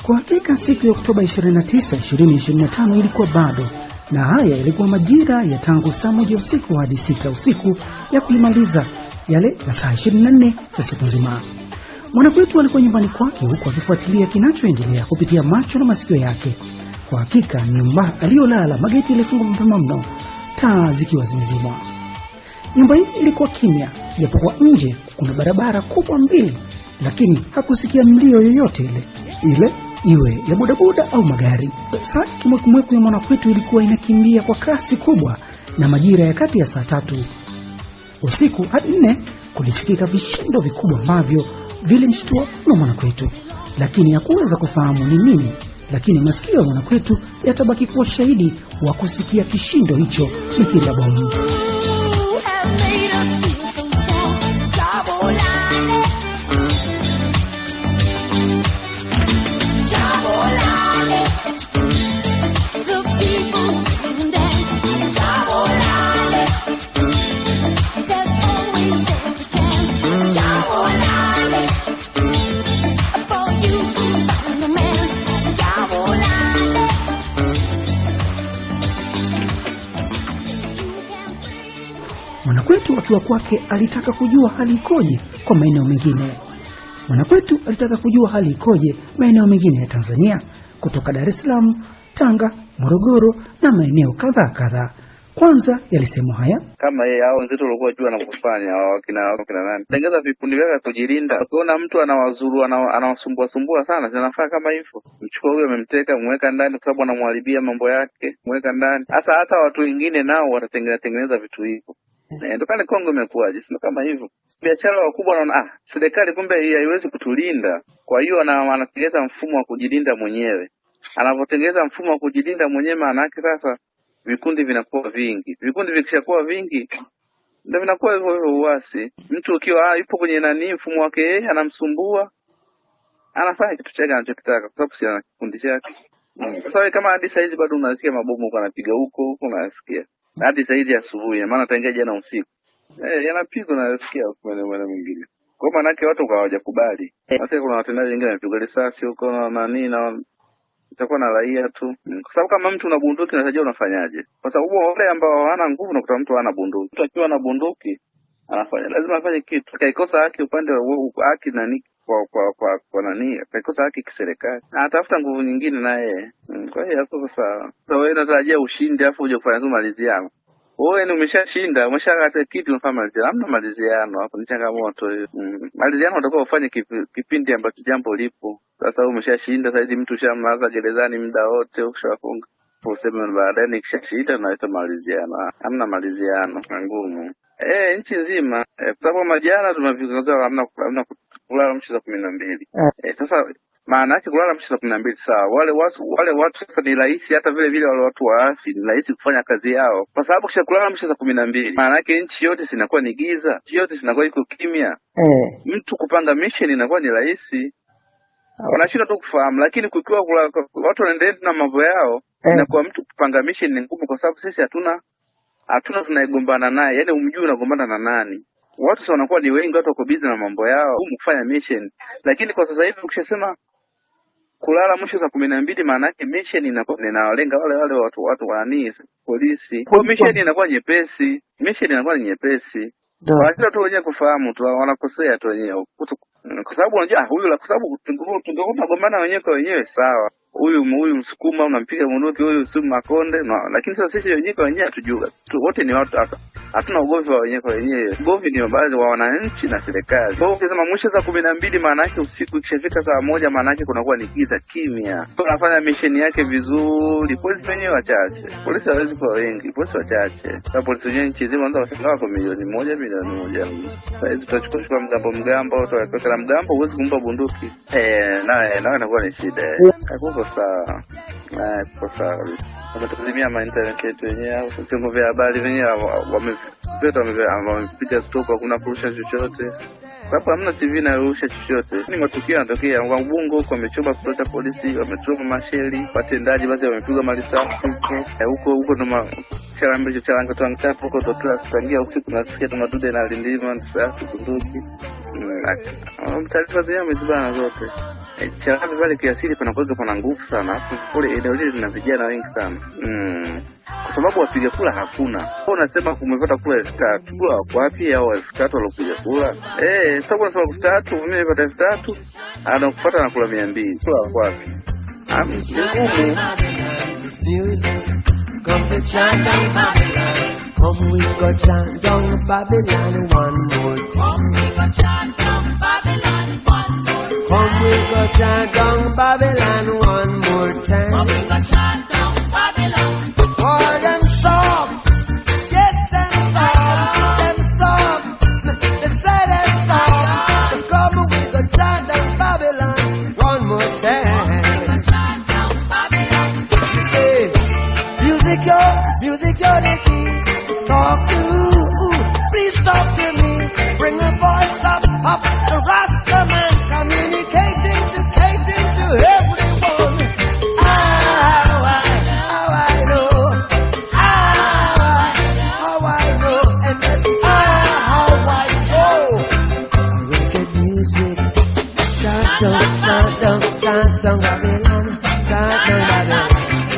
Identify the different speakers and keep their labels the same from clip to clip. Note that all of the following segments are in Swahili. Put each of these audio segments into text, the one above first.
Speaker 1: Kwa hakika siku ya Oktoba 29, 2025 ilikuwa bado, na haya ilikuwa majira ya tangu saa 1 usiku hadi 6 usiku ya kuimaliza yale masaa 24 ya siku nzima. Mwanakwetu alikuwa nyumbani kwake huku akifuatilia kinachoendelea kupitia macho na masikio yake. Kwa hakika nyumba aliyolala mageti yalifungwa mapema mno, taa zikiwa zimezimwa. Nyumba hii ilikuwa kimya, japokuwa nje kuna barabara kubwa mbili, lakini hakusikia mlio yoyote ile iwe ya bodaboda au magari. Saa kimwekumweku ya Mwanakwetu ilikuwa inakimbia kwa kasi kubwa, na majira ya kati ya saa 3 usiku hadi 4 kulisikika vishindo vikubwa ambavyo vilimshtua na Mwanakwetu, lakini hakuweza kufahamu ni nini. Lakini masikio ya Mwanakwetu yatabaki kuwa shahidi wa kusikia kishindo hicho mithili ya bomu. Mwanakwetu akiwa kwake alitaka kujua hali ikoje kwa maeneo mengine. Mwanakwetu alitaka kujua hali ikoje maeneo mengine ya Tanzania, kutoka Dar es Salaam, Tanga, Morogoro na maeneo kadhaa. Kwanza yalisema haya:
Speaker 2: kama yeye hao wenzetu walikuwa jua anakufanya wakina nani, tengeza vikundi vyake kujilinda. Ukiona mtu anawazuru anawasumbua sana, zinafaa kama hivyo, mchukua huyo, amemteka, mweka ndani kwa sababu anamharibia mambo yake, mweka ndani. Hata watu wengine nao watatengeneza vitu hivyo. Ndio pale Kongo imekuwaje, sio kama hivyo. Biashara wakubwa wanaona serikali kumbe haiwezi kutulinda, kwa hiyo anatengeneza mfumo wa kujilinda mwenyewe. Anapotengeneza mfumo wa kujilinda mwenyewe, maana yake sasa vikundi vinakuwa vingi. Vikundi vikishakuwa vingi ndio vinakuwa hivyo uasi. Mtu ukiwa yupo kwenye mfumo wake, yeye anamsumbua, anafanya kitu chake anachokitaka kwa sababu si ana kikundi chake. Sasa wewe kama hadi saizi bado unasikia mabomu yanapiga huko unasikia. Hadi saizi asubuhi, maana tangia jana usiku yanapigwa na nasikia kwa maana mengine. Kwa maana yake watu hawajakubali. Sasa kuna watendaji wengine wanapigwa risasi huko na nini, na itakuwa na raia tu. Kwa sababu kama mtu una bunduki unajua unafanyaje. Kwa sababu wale ambao hawana nguvu, unakuta mtu hana bunduki. Mtu akiwa na bunduki lazima afanye kitu. Kaikosa haki upande wa haki nani kwa nani, kaikosa haki kiserikali, atafuta nguvu nyingine na yeye. Kwa hiyo hapo sawa. Sasa wewe unatarajia ushinde afu uje kufanya maliziano. Wewe ni umeshashinda, umeshakata kitu, unafanya maliziano. Hamna maliziano hapo, ni changamoto hiyo. Maliziano utakuwa ufanye kipindi ambacho jambo lipo. Sasa wewe umeshashinda, sasa hizi mtu ushamlaza gerezani muda wote, ushafunga. Useme baadaye nikishashinda naita maliziano. Hamna maliziano, ngumu. Nchi nzima, kwa sababu majana tumevikazwa hamna kulala mshi za 12. Sasa maana yake kulala mshi za 12 sawa. Wale watu sasa ni rahisi, hata vile wale watu waasi ni rahisi kufanya kazi yao. Kwa sababu kisha kulala mshi za 12, maana yake nchi yote sinakuwa ni giza, nchi yote sinakuwa iko kimya. Mtu kupanga mission inakuwa ni rahisi. Wanashinda tu kufahamu, lakini kukiwa watu wanaendelea na mambo yao, inakuwa mtu kupanga mission ni ngumu, kwa sababu sisi hatuna tunaigombana naye. Yaani umjui unagombana na nani. Watu sasa wanakuwa ni wengi, watu wako busy na mambo yao, kufanya mission. Lakini kwa sasa hivi ukishasema kulala mwisho za 12, maana yake mission inawalenga wale watu wani polisi. Kwa mission inakuwa nyepesi. Wanataka tu wenyewe kufahamu tu, wanakosea tu wenyewe. Kwa sababu unajua kwa sababu tungekuwa tunagombana wenyewe kwa wenyewe sawa. Huyu Msukuma unampiga bunduki, huyu si Makonde, lakini sasa sisi wenyewe kwa wenyewe hatujua. Wote ni watu, hatuna ugomvi wa wenyewe kwa wenyewe. Ugomvi ni baadhi wa wananchi na serikali. Kwa hiyo ukisema mwisho saa 12, maana yake usiku ikifika saa 1, maana yake kunakuwa ni giza kimya. Tunafanya mission yake vizuri. Polisi wenyewe wachache. Polisi hawezi kuwa wengi, polisi wachache. Sababu polisi wenyewe nchi nzima ndio washangaa kwa milioni 1, milioni 1. Sasa hizi tutachukua mgambo, tutaweka mgambo, huwezi kumpa bunduki. Naye inakuwa ni shida. Kwa sawa. Kwa sawa kabisa. Wametuzimia internet yetu wenyewe, au vyombo vya habari wenyewe wamepiga stop, hakuna kurusha chochote. Sababu hamna TV na rusha chochote. Ni matukio yanatokea Ubungo huko, wamechoma kutoka polisi, wamechoma masheli, watendaji basi wamepigwa marisasi huko ndo charambe charanga tuangapo huko ndo tunastangia usiku, nasikia tumadude na lindima safi bunduki. Taarifa zenyewe zimezibana zote. Chamavi pale kiasili pana nguvu sana. Alafu kule eneo lile lina vijana wengi sana. Kwa sababu wapiga kula hakuna. Kwa unasema kumepata kula 3000. Kula wako wapi au 3000 walopiga kula? Sababu unasema 3000, mimi nimepata 3000, anakufuata na kula 200. Kula wako wapi?
Speaker 3: Come to chant down Babylon. Come we go chant down Babylon one more time. Come we go chant down Babylon one more time. Come we go chant down Babylon one more time. Come we go chant down Babylon. For them soft, yes them soft. They say them soft. Come we go chant down Babylon one more time. Music, you're the key. Talk to, please talk to me. Bring the voice up, the Rasta man communicating to everyone. How I know, and that's how I know. Reggae music, chant down Babylon,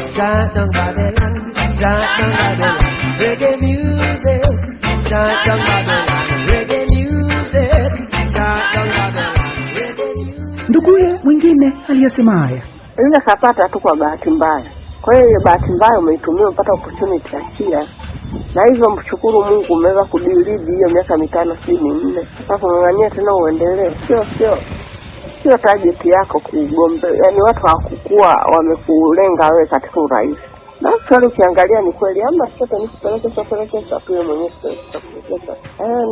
Speaker 3: chant down Babylon. Reggae music, chant down Babylon. Reggae music, chant down Babylon. Reggae music.
Speaker 1: Nduguye mwingine aliyesema haya,
Speaker 4: Inaweza kapata tu kwa bahati mbaya. Kwa hiyo bahati mbaya umeitumia upata opportunity ya na hivyo mshukuru Mungu umeweza kudilidi hiyo miaka 5 si 4. Sasa ngangania tena uendelee. Sio target yako kugombe. Yaani watu hawakukua wamekulenga wewe katika urais. Na swali ukiangalia ni kweli ama sote nisipeleke sapo yeye mwenyewe sasa.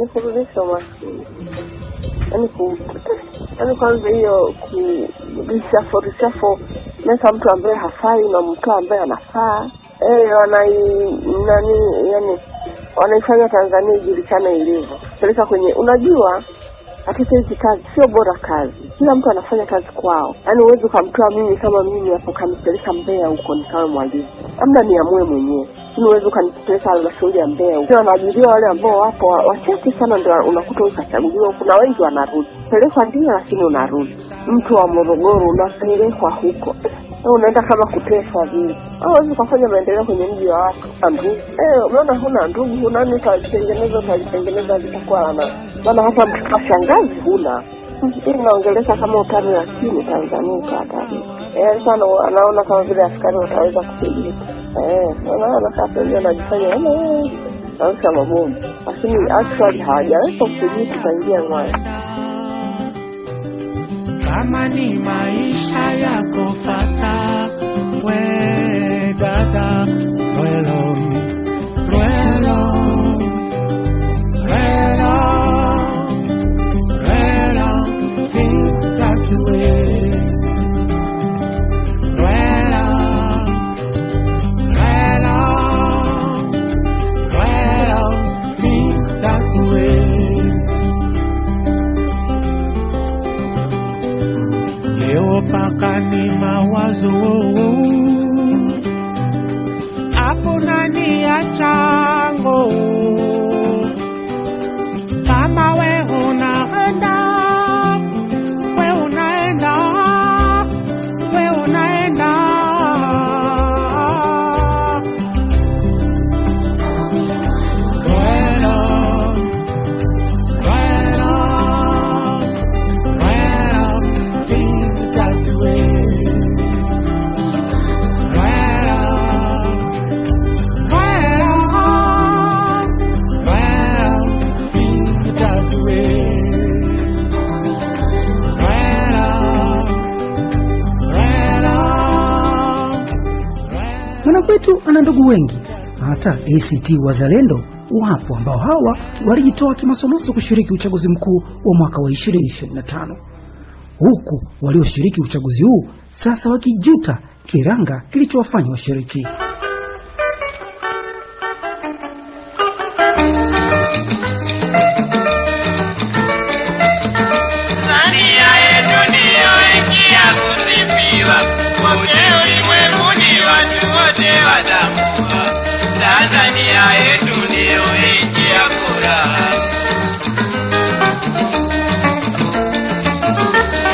Speaker 4: Nisirudishe maskini. Yaani kwanza hiyo kurishafo mesa mtu ambaye hafai na mtu ambaye anafaa. Wanaifanya Tanzania ijulikane ilivyo. Peleka kwenye unajua katika hizi kazi sio bora kazi. Kila mtu anafanya kazi kwao. Yaani uweze kumtoa mimi kama mimi hapo kanipeleka Mbeya huko nikawe mwalimu. Labda niamue mwenyewe. Uweze kanipeleka halmashauri ya Mbeya huko. Wanaajiriwa wale ambao wapo wachache sana ndio unakuta ukachaguliwa. Kuna wengi wanarudi. Peleka ndio lakini unarudi. Mtu wa Morogoro unapelekwa huko. Unaenda kama kutesa vile. Huwezi kufanya maendeleo kwenye mji wa watu. Unaona huna ndugu, unani utatengeneza litakuwa maana hata mtoto wa shangazi huna. Hii inaongeleka kama utani wa chini Tanzania hatari. Sana anaona kama vile askari wataweza kusaidia. Anaona sasa ndio anajifanya anaosha mabomu. Lakini actually hawajaweza kusaidia kuingia mwaya.
Speaker 3: Kama ni maisha yako fata, we dada, relo, think that's the way. Relo, think that's the way. Leo paka ni mawazo hapo nani ya chango kama we unaenda
Speaker 1: Mwanakwetu ana ndugu wengi, hata ACT Wazalendo wapo ambao hawa walijitoa kimasomaso kushiriki uchaguzi mkuu wa mwaka wa 2025. Huku walioshiriki uchaguzi huu sasa wakijuta kiranga kilichowafanya washiriki.
Speaker 5: Tanzania yetu ndio nchi ya furaha.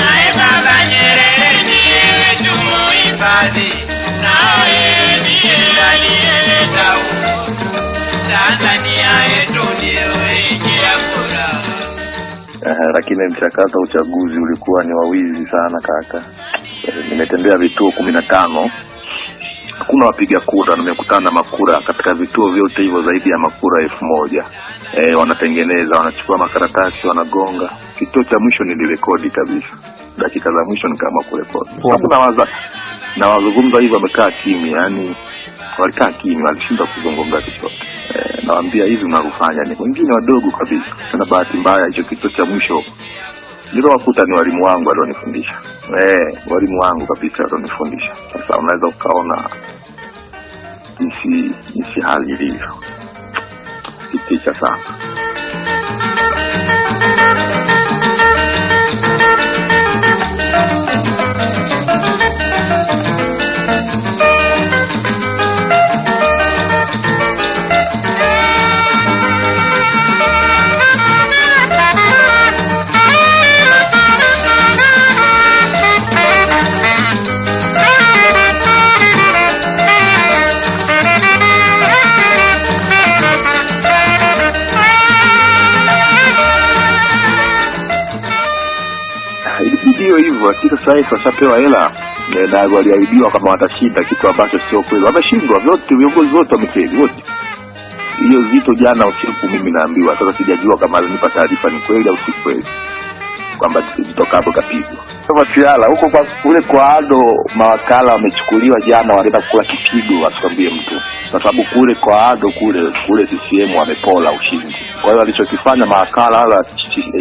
Speaker 5: Naye Baba Nyerere
Speaker 6: Lakini mchakato uchaguzi ulikuwa ni wawizi sana kaka. Nimetembea vituo 15. Hakuna wapiga kura, nimekutana na makura katika vituo vyote hivyo zaidi ya makura 1000. Wanatengeneza, wanachukua makaratasi, wanagonga. Kituo cha mwisho nilirekodi kabisa. Dakika za mwisho ni kama kurekodi. Sababu na wazungumza hivyo wamekaa kimya, yani walikaa kimya, walishindwa kuzungumza chochote. Nawaambia hivi mnarufanya ni wengine wadogo kabisa. Na bahati mbaya hicho kituo cha mwisho niliwakuta ni walimu wangu walionifundisha. Walimu wangu kabisa walionifundisha. Sasa unaweza ukaona jinsi hali ilivyo. Kitisha sana. Hivyo hakika sasa hivi washapewa hela na waliahidiwa kama watashinda, kitu ambacho sio kweli. Wameshindwa vyote, viongozi wote wamefeli wote. Hiyo Zito jana usiku mimi naambiwa, sasa sijajua kama alinipa taarifa ni kweli au si kweli, kwamba Zito hapo kapigwa. Sasa Tiala huko kwa kule kwa Ado mawakala wamechukuliwa jana, wanaenda kula kipigo wasikwambie mtu. Kwa sababu kule kwa Ado kule CCM wamepola ushindi. Kwa hiyo alichokifanya mawakala wala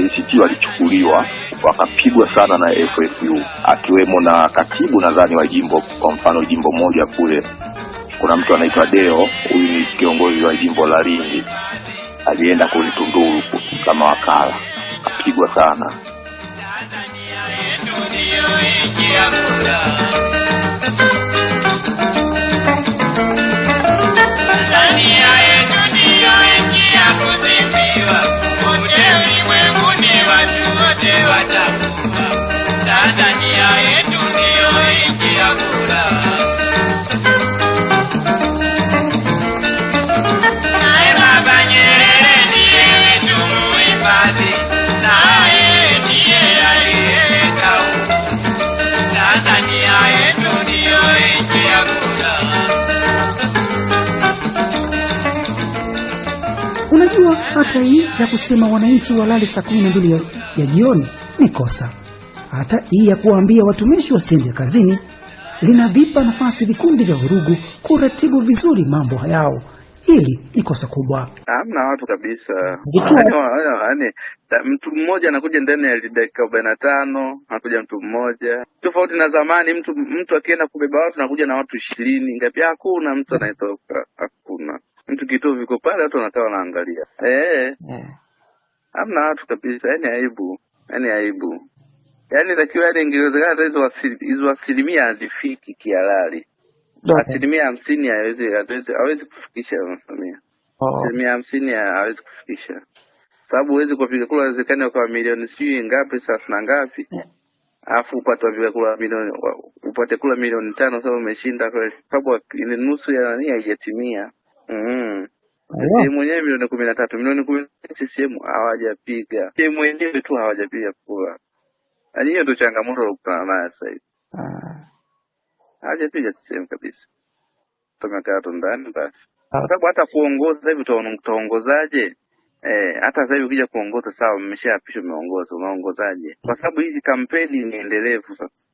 Speaker 6: ACT walichukuliwa wakapigwa sana na FFU, akiwemo na katibu nadhani wa jimbo. Kwa mfano jimbo moja kule kuna mtu anaitwa Deo, huyu ni kiongozi wa jimbo la Lindi, alienda kule Tunduru kama wakala, akapigwa sana.
Speaker 1: Unajua hata hii ya kusema wananchi walale saa 12 ya jioni ni kosa. Hata hii ya kuwaambia watumishi wasiende kazini linavipa nafasi vikundi vya vurugu kuratibu vizuri mambo yao. Hili ni kosa kubwa.
Speaker 2: Hamna watu kabisa. Yaani mtu mmoja anakuja ndani ya dakika 45, anakuja mtu mmoja. Tofauti na zamani mtu akienda kubeba watu anakuja na watu 20, ngapi hakuna mtu anayetoka, hakuna. Mtu kituo viko pale watu wanakaa wanaangalia. Hamna watu kabisa, yani aibu. Yaani takiwa ingewezekana hata hizo asilimia hazifiki kihalali. 50% hawezi kufikisha Samia. 50% hawezi kufikisha. Sababu huwezi kupiga kura inawezekana kwa milioni sijui ngapi sasa na ngapi. Alafu upate kupiga kura milioni, upate kura milioni 5 sababu umeshinda kwa sababu ile nusu ya nani haijatimia. CCM mwenyewe milioni 13, milioni 10 CCM hawajapiga. CCM mwenyewe tu hawajapiga kura. Yaani hiyo ndio changamoto unakutana nayo sasa hivi. Hajapiga CCM kabisa. Tumekaa tu ndani basi. Kwa sababu hata kuongoza hivi utaongozaje? Hata sasa hivi ukija kuongoza sawa, mmeshaapishwa umeongoza, unaongozaje? Kwa sababu hizi kampeni ni endelevu sasa.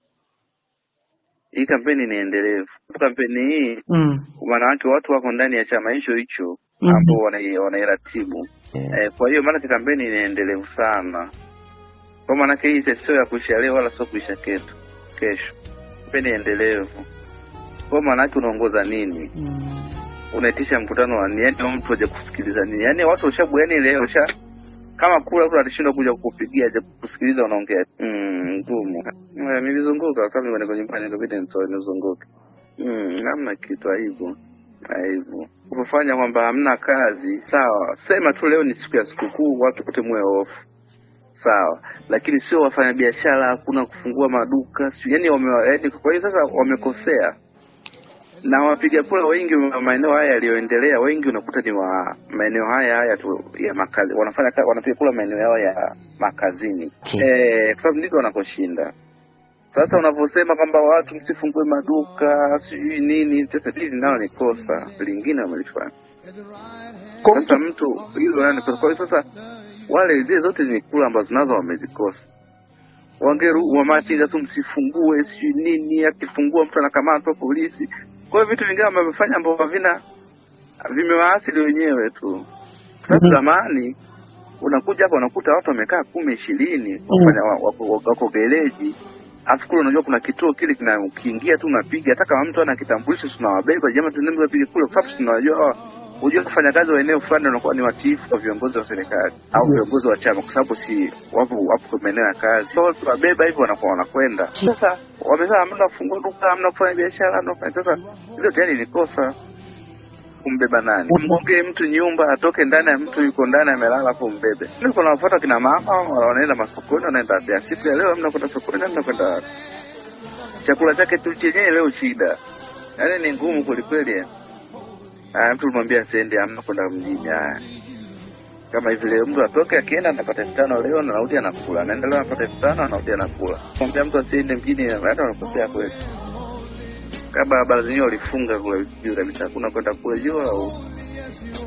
Speaker 2: Hii kampeni ni endelevu. Kampeni hii maana yake watu wako ndani ya chama hicho hapo wanairatibu. Kwa hiyo maana kampeni ni endelevu sana. Kwa maana hii sio ya kuisha leo wala sio kuisha kesho. Kampeni endelevu. Kwa maana yake unaongoza nini? Unaitisha mkutano wa nini? Yaani mtu aje kusikiliza nini? Yaani watu washabu, yaani leo kama kula mtu atashindwa kuja kukupigia aje kusikiliza unaongea. Ngumu. Nilizunguka sababu niko nyumbani nikabidi nizunguke. Hamna kitu aibu. Kufanya kwamba hamna kazi, sawa. Sema tu leo ni siku ya sikukuu, watu wote muwe off. Sawa. Lakini sio wafanya biashara hakuna kufungua maduka. Yaani kwa hiyo sasa wamekosea. Na wapiga kura wengi wa maeneo haya yaliyoendelea, wengi unakuta ni wa maeneo haya tu ya makazi, wanapiga kura maeneo yao ya makazini. Kwa sababu ndiko wanakoshinda. Sasa unavyosema kwamba watu msifungue maduka sijui nini, sasa hili nalo ni kosa lingine wamelifanya. Sasa mtu hilo nani, kwa hiyo sasa wale zile zote ni kula ambazo nazo wamezikosa. Wamachinga tu msifungue sijui nini, akifungua mtu anakamatwa polisi. Kwa hiyo vitu vingine wamefanya ambavyo vimewaasili wenyewe tu. Sababu zamani unakuja hapa unakuta watu wamekaa 10-20 kufanya wako gereji. Afu kule unajua kuna kituo kile ukiingia tu unapiga, hata kama mtu ana kitambulisho tunawabeba jamaa tunaenda kupiga kule, kwa sababu tunajua unajua kufanya kazi wa eneo fulani wanakuwa ni watiifu kwa viongozi wa serikali au viongozi wa chama, kwa sababu si wapo kwa maeneo ya kazi. So wabeba hivyo wanakwenda. Sasa wamesema mna kufungua duka, mna kufanya biashara, mna kufanya. Sasa hilo tayari ni kosa. Kumbeba nani? Mgonge mtu nyumba, atoke ndani ya mtu yuko ndani amelala hapo mbebe. Niko nawafuata kina mama wanaenda masokoni, wanaenda hata siku ya leo mnakwenda sokoni, mnakwenda chakula chake tu chenyewe leo shida. Yaani ni ngumu kweli. Mtu mwambie asiende amna kwenda mjini. Kama hivi leo mtu atoke akienda anapata 5 leo na anarudi anakula. Anaenda leo anapata 5 anarudi anakula. Mwambie mtu asiende mjini, hata wanakosea kweli. Kama barabara zenyewe walifunga kule juu kabisa, hakuna kwenda kule juu au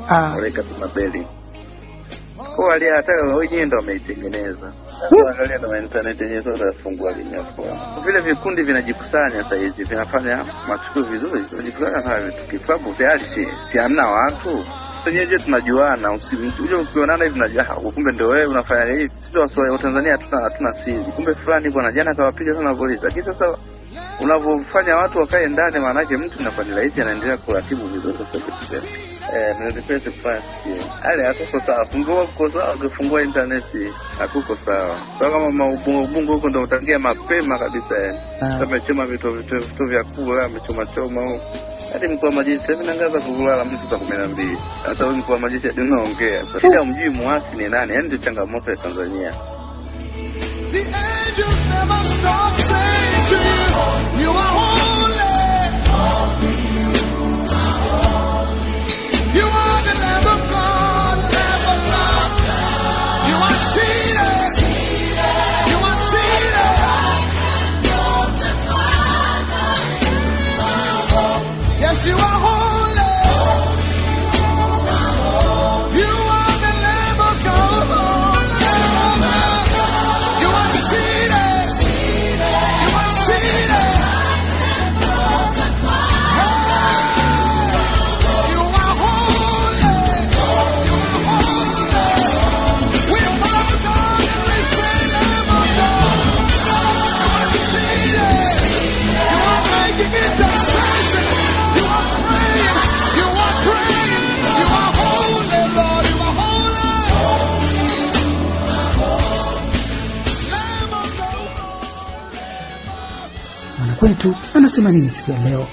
Speaker 2: waweka tu mabeli. Kwa wale hata wenyewe ndio wameitengeneza. Angalia na internet yenyewe sasa fungua lini hapo. Vile vikundi vinajikusanya sasa hizi vinafanya matukio vizuri, vinajikusanya sana tukifahamu si hamna watu. Wenyewe tunajuana, usije ukionana hivi unajua kumbe ndio wewe unafanya hivi. Sisi wa Tanzania hatuna siri. Kumbe fulani bwana jana kawapiga sana polisi. Lakini sasa unavyofanya watu wakae ndani, maana yake mtu anafanya rahisi anaendelea kuratibu vizuri sasa hivi. Mnadepende kufanya ale hatuko sawa. Fungua kwa sawa, ukifungua internet hatuko sawa. Kwa kama ubungo huko ndio utangia mapema kabisa kama chema vitu vya kula, amechoma au hadi mkuu wa majeshi hivi nangaza kulala mtu saa 12. Hata huyu mkuu wa majeshi ndio anaongea. Sasa kila mjui muasi ni nani? Yaani ndio changamoto ya Tanzania.
Speaker 3: The angels never stop saying to you, you are holy. You are the Lamb of God, Lamb of God. You are seated. You are seated. Yes, you are holy. You are the Lamb of God. You are seated. You are seated. You are holy. You are holy. We bow down and we say, Lamb of God. You are seated. You are making intercession. You are praying. You are praying. You are holy, Lord. You are holy. Lamb of God.
Speaker 1: Mwanakwetu anasema nini siku ya leo?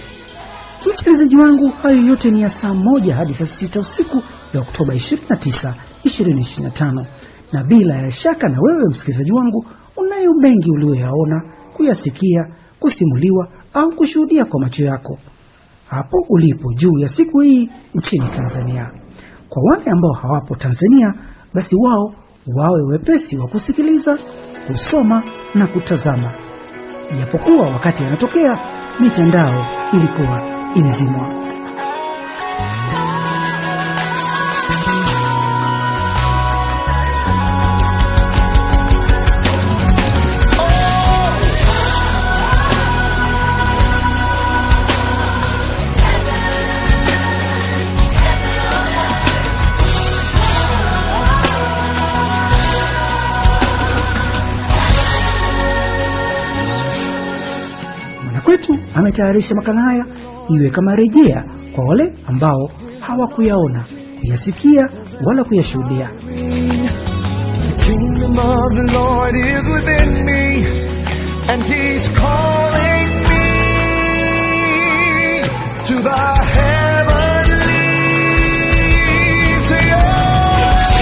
Speaker 1: Msikilizaji wangu, hayo yote ni ya saa 1 hadi saa 6 usiku ya Oktoba 29, 2025. Na bila ya shaka na wewe msikilizaji wangu unayo mengi uliyoyaona, kuyasikia, kusimuliwa au kushuhudia kwa macho yako hapo ulipo juu ya siku hii nchini Tanzania. Kwa wale ambao hawapo Tanzania, basi wao wawe wepesi wa kusikiliza, kusoma na kutazama. Japokuwa wakati yanatokea mitandao ilikuwa imezimwa. Kwetu ametayarisha makala haya iwe kama rejea kwa wale ambao hawakuyaona, kuyasikia wala kuyashuhudia.
Speaker 3: The kingdom of the Lord is within me, and He's calling me to the heavenly. Say yes.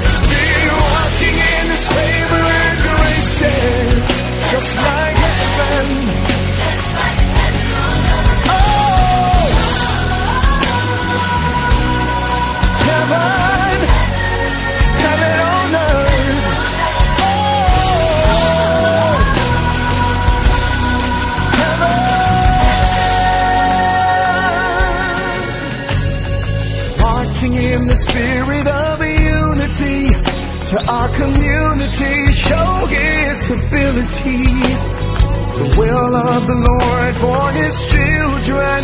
Speaker 3: Still walking in the space. marching in the spirit of unity. To our community, show His ability. The will of the Lord for His children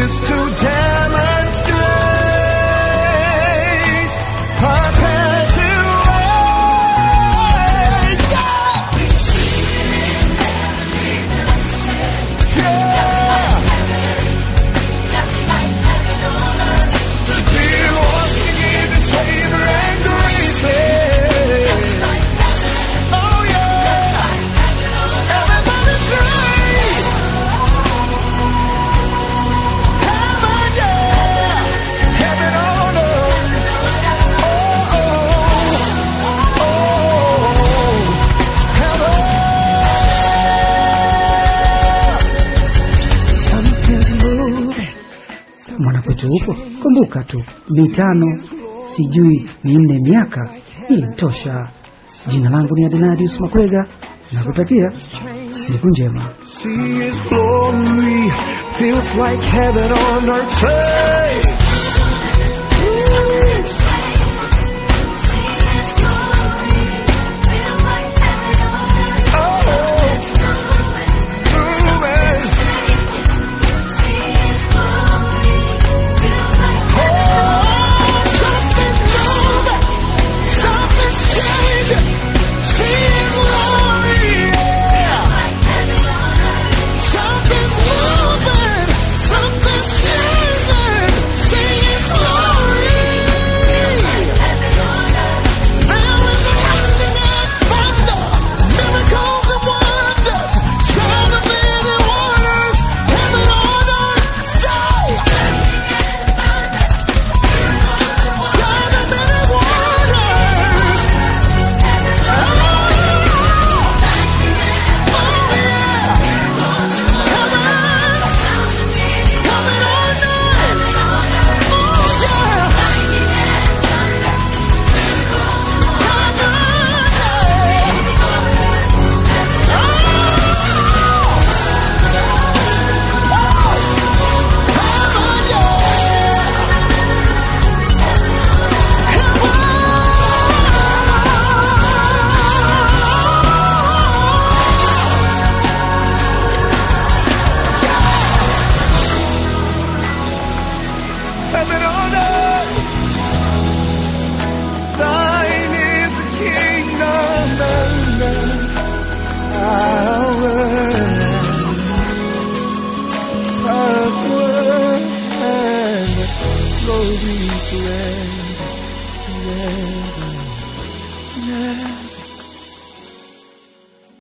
Speaker 3: is to demonstrate perpetuate. We're walking in His favor and grace. Oh yeah, everybody say heaven, yeah, heaven on earth. Oh, oh, oh, heaven. Something's moving.
Speaker 1: Mwanakwetu huko, kumbuka tu mitano sijui minne miaka ilitosha. Jina langu ni Adenadius Makwega na kutakia siku njema.
Speaker 3: See His glory, feels like heaven on earth. Hey! Heaven on earth, thine is the kingdom and power, and glory forever.